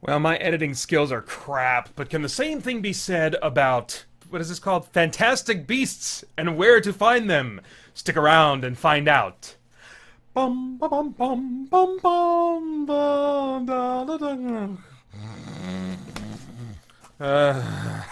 Well, my editing skills are crap, but can the same thing be said about, what is this called? Fantastic Beasts and Where to Find Them? Stick around and find out. Bum, bum, bum, bum, bum, bum, da, da, da. Uh,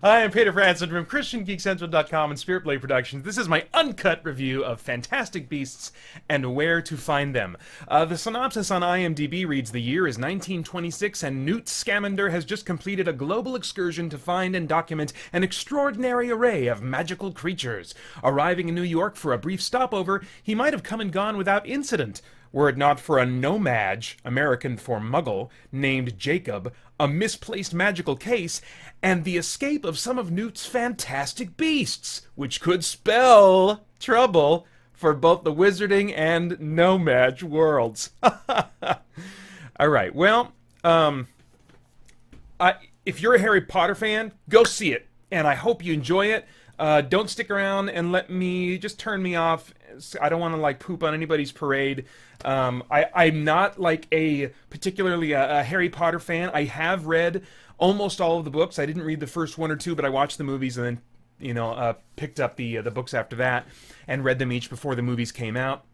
Hi, I'm Peter Franson from christiangeekcentral.com and Spirit Blade Productions. This is my uncut review of Fantastic Beasts and Where to Find Them. The synopsis on IMDb reads, the year is 1926 and Newt Scamander has just completed a global excursion to find and document an extraordinary array of magical creatures. Arriving in New York for a brief stopover, he might have come and gone without incident, were it not for a no-mage, American for muggle, named Jacob, a misplaced magical case, and the escape of some of Newt's fantastic beasts, which could spell trouble for both the wizarding and no-mage worlds. Alright, well, if you're a Harry Potter fan, go see it, and I hope you enjoy it. Don't stick around and just turn me off. I don't want to poop on anybody's parade. I'm not a particularly a Harry Potter fan. I have read almost all of the books. I didn't read the first one or two, but I watched the movies and then picked up the books after that and read them each before the movies came out.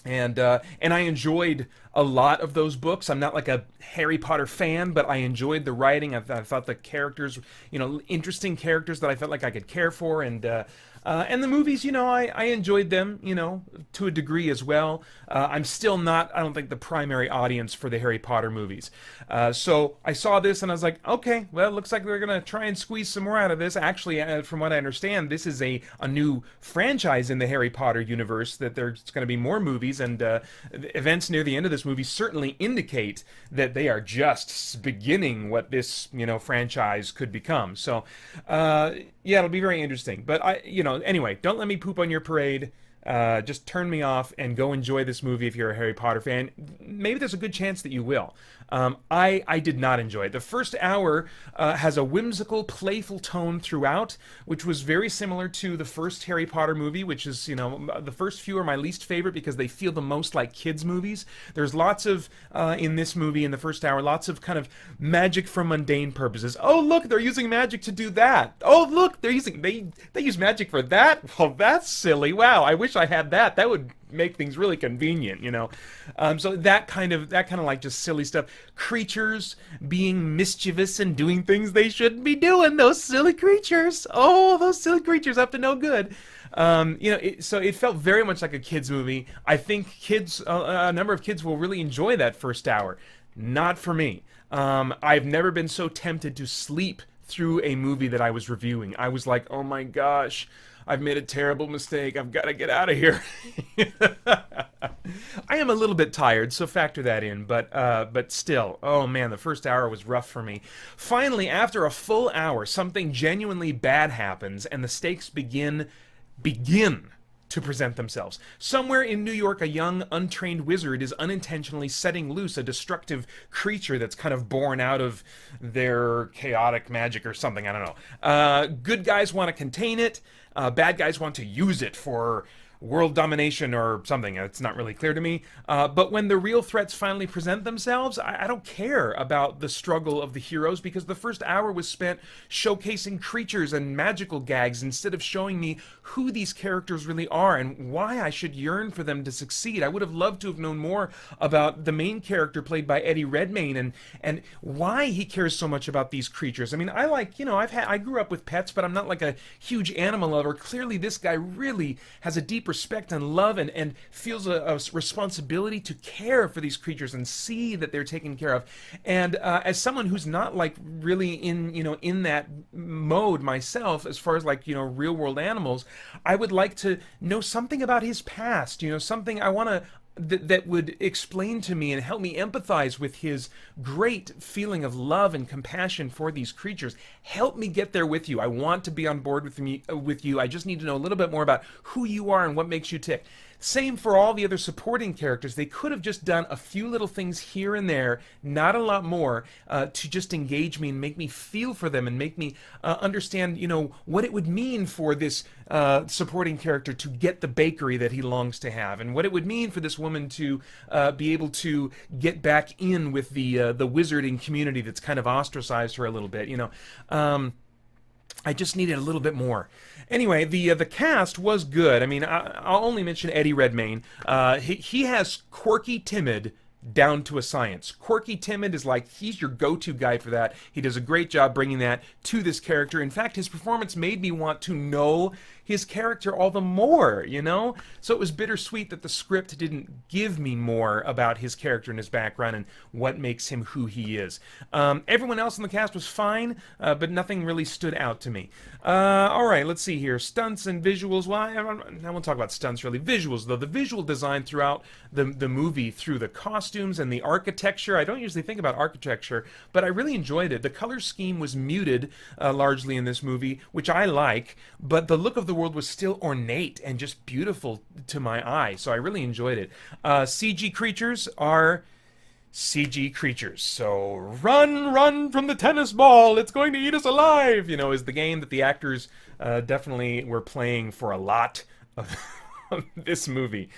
And I enjoyed a lot of those books. I'm not a Harry Potter fan, but I enjoyed the writing. I thought the characters, interesting characters that I felt like I could care for, and the movies, I enjoyed them, to a degree as well. I'm still not, I don't think, the primary audience for the Harry Potter movies. So I saw this and I was like, okay, well, it looks like they're going to try and squeeze some more out of this. Actually, from what I understand, this is a new franchise in the Harry Potter universe, that there's going to be more movies, and events near the end of this movie certainly indicate that they are just beginning what this, franchise could become. So, yeah, it'll be very interesting. But anyway, don't let me poop on your parade. Just turn me off and go enjoy this movie if you're a Harry Potter fan. Maybe there's a good chance that you will. I did not enjoy it. The first hour has a whimsical, playful tone throughout, which was very similar to the first Harry Potter movie, which is, the first few are my least favorite because they feel the most like kids' movies. There's lots of, in this movie, in the first hour, lots of kind of magic for mundane purposes. Oh, look, they're using magic to do that. Oh, look, they use magic for that? Well, that's silly. Wow, I wish I had that. That would make things really convenient, so that kind of just silly stuff. Creatures being mischievous and doing things they shouldn't be doing. Those silly creatures. Oh, those silly creatures up to no good. So it felt very much like a kids movie. I think a number of kids will really enjoy that first hour. Not for me. I've never been so tempted to sleep through a movie that I was reviewing. I was like, oh my gosh, I've made a terrible mistake. I've got to get out of here. I am a little bit tired, so factor that in. But still, oh man, the first hour was rough for me. Finally, after a full hour, something genuinely bad happens, and the stakes begin to present themselves. Somewhere in New York, a young, untrained wizard is unintentionally setting loose a destructive creature that's kind of born out of their chaotic magic or something. I don't know. Good guys want to contain it. Bad guys want to use it for world domination or something. It's not really clear to me. But when the real threats finally present themselves, I don't care about the struggle of the heroes, because the first hour was spent showcasing creatures and magical gags instead of showing me who these characters really are and why I should yearn for them to succeed. I would have loved to have known more about the main character played by Eddie Redmayne and why he cares so much about these creatures. I mean, I grew up with pets, but I'm not like a huge animal lover. Clearly, this guy really has a deep respect and love and feels a responsibility to care for these creatures and see that they're taken care of. And as someone who's not really in that mode myself, as far as real world animals, I would like to know something about his past, something I want to that would explain to me and help me empathize with his great feeling of love and compassion for these creatures. Help me get there with you. I want to be on board with you. I just need to know a little bit more about who you are and what makes you tick. Same for all the other supporting characters. They could have just done a few little things here and there, not a lot more, to just engage me and make me feel for them and make me understand, what it would mean for this supporting character to get the bakery that he longs to have, and what it would mean for this woman to be able to get back in with the wizarding community that's kind of ostracized her a little bit. I just needed a little bit more. Anyway, the cast was good. I mean, I'll only mention Eddie Redmayne. He has quirky timid down to a science. Quirky timid is like, he's your go-to guy for that. He does a great job bringing that to this character. In fact, his performance made me want to know his character all the more, So it was bittersweet that the script didn't give me more about his character and his background and what makes him who he is. Everyone else in the cast was fine, but nothing really stood out to me. All right, let's see here. Stunts and visuals. Well, I won't talk about stunts really. Visuals, though. The visual design throughout the movie, through the costumes and the architecture. I don't usually think about architecture, but I really enjoyed it. The color scheme was muted largely in this movie, which I like, but the look of the world was still ornate and just beautiful to my eye, so I really enjoyed it. CG creatures are CG creatures, so run from the tennis ball, it's going to eat us alive, is the game that the actors definitely were playing for a lot of this movie.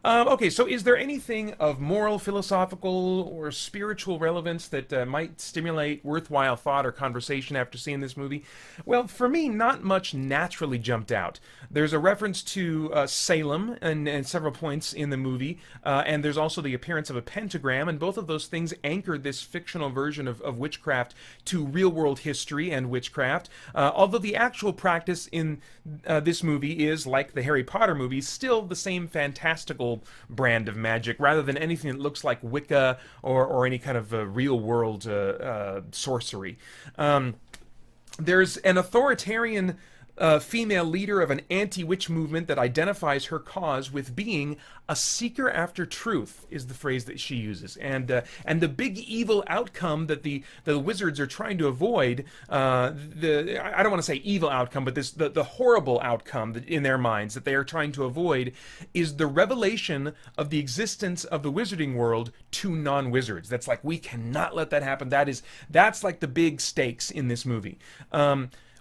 Okay, so is there anything of moral, philosophical, or spiritual relevance that might stimulate worthwhile thought or conversation after seeing this movie? Well, for me, not much naturally jumped out. There's a reference to Salem and several points in the movie, and there's also the appearance of a pentagram, and both of those things anchored this fictional version of witchcraft to real-world history and witchcraft, although the actual practice in this movie is, like the Harry Potter movies, still the same fantastical brand of magic, rather than anything that looks like Wicca or any kind of real-world sorcery. There's an authoritarian female leader of an anti-witch movement that identifies her cause with being a seeker after truth, is the phrase that she uses, and the big evil outcome that the wizards are trying to avoid, I don't want to say evil outcome, but the horrible outcome that in their minds that they are trying to avoid is the revelation of the existence of the wizarding world to non-wizards. That's like, we cannot let that happen. That's like the big stakes in this movie.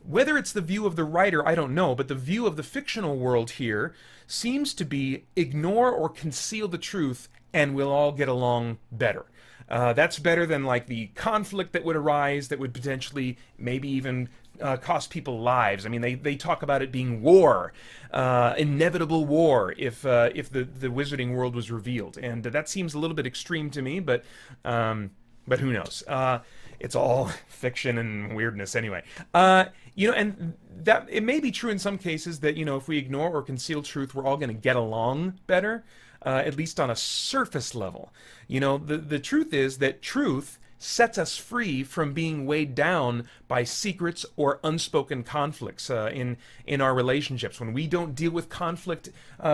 Whether it's the view of the writer, I don't know, but the view of the fictional world here seems to be ignore or conceal the truth and we'll all get along better. That's better than like the conflict that would arise that would potentially maybe even cost people lives. I mean, they talk about it being war, inevitable war if the wizarding world was revealed, and that seems a little bit extreme to me, but who knows? It's all fiction and weirdness anyway. And that it may be true in some cases that, if we ignore or conceal truth, we're all going to get along better, at least on a surface level. The truth is that truth sets us free from being weighed down by secrets or unspoken conflicts in our relationships. When we don't deal with conflict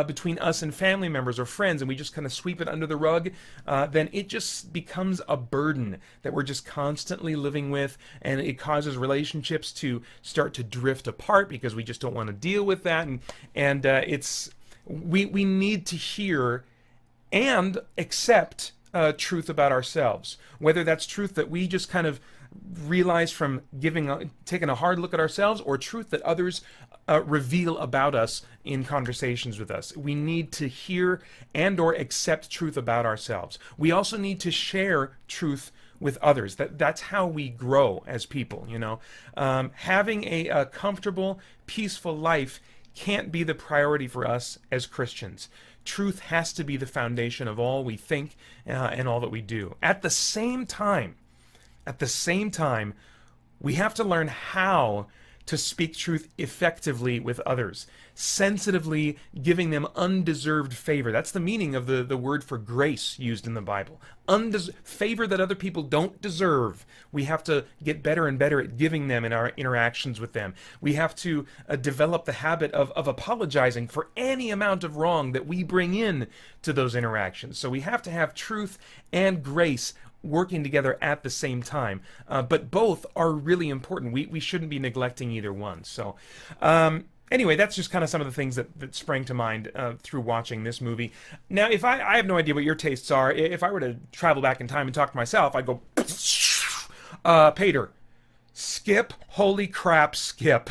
between us and family members or friends, and we just kind of sweep it under the rug, then it just becomes a burden that we're just constantly living with, and it causes relationships to start to drift apart because we just don't want to deal with that. And we need to hear and accept truth about ourselves, whether that's truth that we just kind of realize from taking a hard look at ourselves, or truth that others reveal about us in conversations with us. We need to hear and or accept truth about ourselves. We also need to share truth with others. That's how we grow as people. Having a comfortable, peaceful life can't be the priority for us as Christians. Truth has to be the foundation of all we think and all that we do. At the same time, we have to learn how to speak truth effectively with others, sensitively giving them undeserved favor. That's the meaning of the word for grace used in the Bible. Favor that other people don't deserve. We have to get better and better at giving them in our interactions with them. We have to develop the habit of apologizing for any amount of wrong that we bring in to those interactions. So we have to have truth and grace working together at the same time, but both are really important. We shouldn't be neglecting either one. So Anyway, that's just kind of some of the things that sprang to mind through watching this movie. Now, if I have no idea what your tastes are. If I were to travel back in time and talk to myself, I'd go, Pater, skip, holy crap, skip.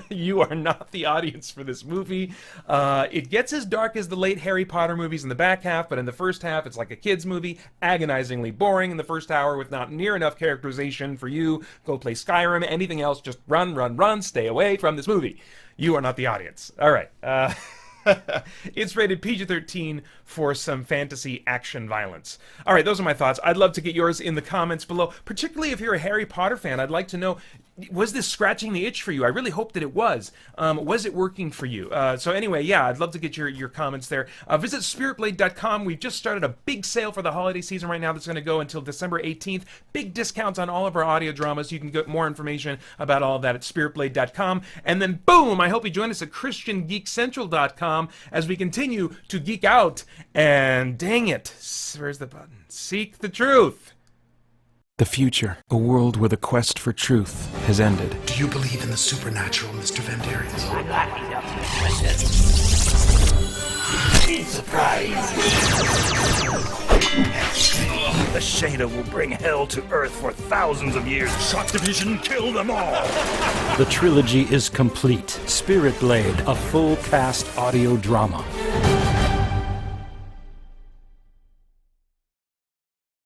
You are not the audience for this movie. It gets as dark as the late Harry Potter movies in the back half, but in the first half, it's like a kid's movie, agonizingly boring in the first hour with not near enough characterization for you. Go play Skyrim, anything else, just run, stay away from this movie. You are not the audience. All right. It's rated PG-13 for some fantasy action violence. All right, those are my thoughts. I'd love to get yours in the comments below, particularly if you're a Harry Potter fan. I'd like to know, was this scratching the itch for you? I really hope that it was. Was it working for you? So anyway, yeah, I'd love to get your comments there. Visit spiritblade.com. We've just started a big sale for the holiday season right now that's going to go until December 18th. Big discounts on all of our audio dramas. You can get more information about all of that at spiritblade.com. And then, boom, I hope you join us at christiangeekcentral.com as we continue to geek out and, dang it, where's the button? Seek the truth. The future, a world where the quest for truth has ended. Do you believe in the supernatural, Mr. Vandarius? I'm not enough questions. Be surprised. The Shader will bring hell to Earth for thousands of years. Shock Division, kill them all. The trilogy is complete. Spirit Blade, a full cast audio drama.